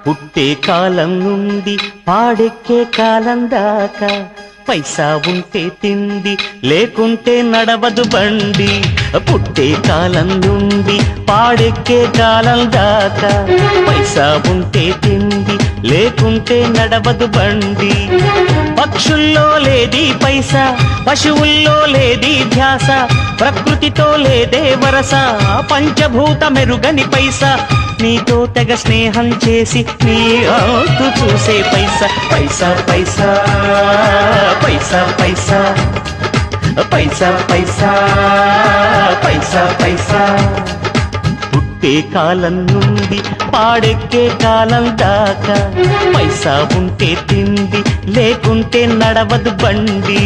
పుట్టే కాలం నుండి పాడెక్కే కాలం దాకా పైసా ఉంటే తిండి లేకుంటే నడవదు బండి. పుట్టే కాలం నుండి పాడెక్కే కాలం దాకా పైసా ఉంటే తిండి లేకుంటే నడవదు బండి. పక్షుల్లో లేది పైసా, పశువుల్లో లేది ధ్యాస, ప్రకృతితో లేదే వరస, పంచభూత మెరుగని పైసా. నీతో తెగ స్నేహం చేసి నీ ఆతు చూసే పైసా. పైసా పైసా పైసా పైసా పైసా పైసా పైసా పైసా. పుట్టే కాలం నుండి పాడెక్కే కాలం దాకా పైసా ఉంటే తిండి లేకుంటే నడవదు బండి.